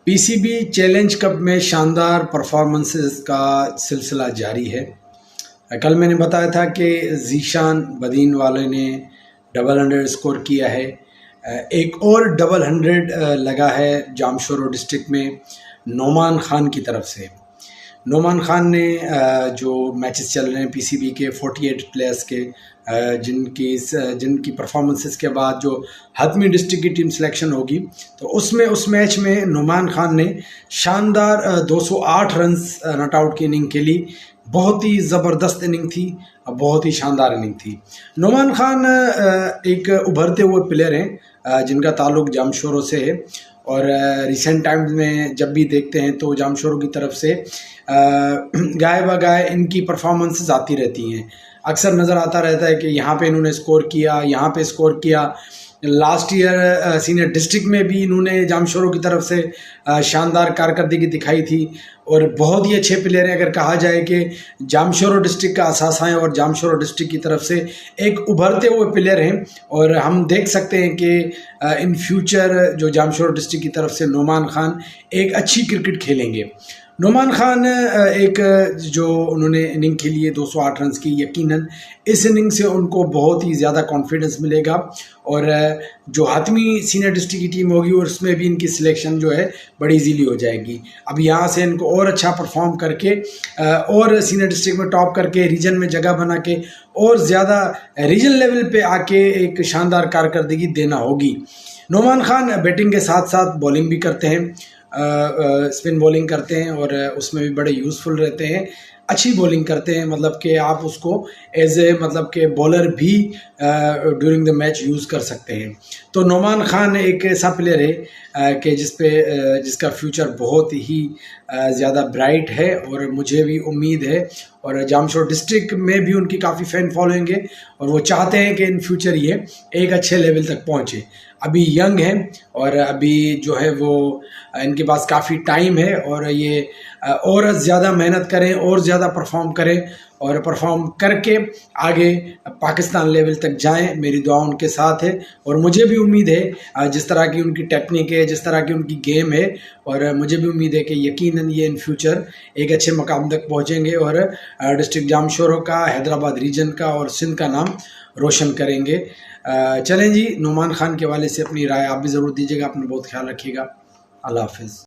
PCB challenge cup में शानदार performances का सिलसिला जारी है। कल मैंने बताया था कि ज़ीशान बदीन वाले ने डबल 100 स्कोर किया है। एक और डबल 100 लगा है जामशोरो डिस्ट्रिक्ट में नोमान खान की तरफ से। नोमान खान ने जो मैचेस चल रहे हैं पीसीबी के 48 प्लेयर्स के, जिनकी परफॉर्मेंसेस के बाद जो हतमी डिस्ट्रिक्ट की टीम सिलेक्शन होगी, तो उसमें उस मैच में नोमान खान ने शानदार 208 रन्स नॉट आउट की इनिंग खेली। बहुत ही ज़बरदस्त इनिंग थी, बहुत ही शानदार इनिंग थी। नोमान खान एक उभरते हुए प्लेयर हैं जिनका ताल्लुक जामशोरो से है, और रिसेंट टाइम्स में जब भी देखते हैं तो जामशोरो की तरफ से गाय ब गाय इनकी परफॉर्मेंसेस आती रहती हैं। अक्सर नज़र आता रहता है कि यहाँ पे इन्होंने स्कोर किया, यहाँ पे स्कोर किया। लास्ट ईयर सीनियर डिस्ट्रिक्ट में भी इन्होंने जामशोरो की तरफ से शानदार कारकर्दगी दिखाई थी, और बहुत ही अच्छे प्लेयर हैं। अगर कहा जाए कि जामशोरो डिस्ट्रिक्ट का असासा है और जामशोरो डिस्ट्रिक्ट की तरफ से एक उभरते हुए प्लेयर हैं, और हम देख सकते हैं कि इन फ्यूचर जो जामशोरो डिस्ट्रिक्ट की तरफ से नोमान खान एक अच्छी क्रिकेट खेलेंगे। नोमान खान एक जो उन्होंने इनिंग खेली है 208 रन्स की, यकीनन इस इनिंग से उनको बहुत ही ज़्यादा कॉन्फिडेंस मिलेगा, और जो हातमी सीनियर डिस्ट्रिक्ट की टीम होगी और उसमें भी इनकी सिलेक्शन जो है बड़ी इजीली हो जाएगी। अब यहाँ से इनको और अच्छा परफॉर्म करके और सीनियर डिस्ट्रिक्ट में टॉप करके रीजन में जगह बना के और ज़्यादा रीजन लेवल पे आके एक शानदार कारकर्दगी देना होगी। नोमान खान बैटिंग के साथ साथ बॉलिंग भी करते हैं, स्पिन बॉलिंग करते हैं, और उसमें भी बड़े यूज़फुल रहते हैं। अच्छी बॉलिंग करते हैं, मतलब कि आप उसको एज ए मतलब कि बॉलर भी ड्यूरिंग द मैच यूज़ कर सकते हैं। तो नोमान खान एक ऐसा प्लेयर है कि जिसका फ्यूचर बहुत ही ज़्यादा ब्राइट है, और मुझे भी उम्मीद है, और जामशोरो डिस्ट्रिक्ट में भी उनकी काफ़ी फ़ैन फॉलोइंग है, और वो चाहते हैं कि इन फ्यूचर ये एक अच्छे लेवल तक पहुँचे। अभी यंग हैं, और अभी जो है वो इनके पास काफ़ी टाइम है, और ये और ज़्यादा मेहनत करें और ज़्यादा परफॉर्म करें, और परफॉर्म करके आगे पाकिस्तान लेवल तक जाएं। मेरी दुआ उनके साथ है, और मुझे भी उम्मीद है जिस तरह की उनकी टेक्निक है, जिस तरह की उनकी गेम है, और मुझे भी उम्मीद है कि यकीनन ये इन फ्यूचर एक अच्छे मकाम तक पहुंचेंगे, और डिस्ट्रिक्ट जामशोरो का, हैदराबाद रीजन का और सिंध का नाम रोशन करेंगे। चलें जी, नोमान खान के हवाले से अपनी राय आप भी ज़रूर दीजिएगा। अपना बहुत ख्याल रखिएगा। अल्लाह हाफ़िज़।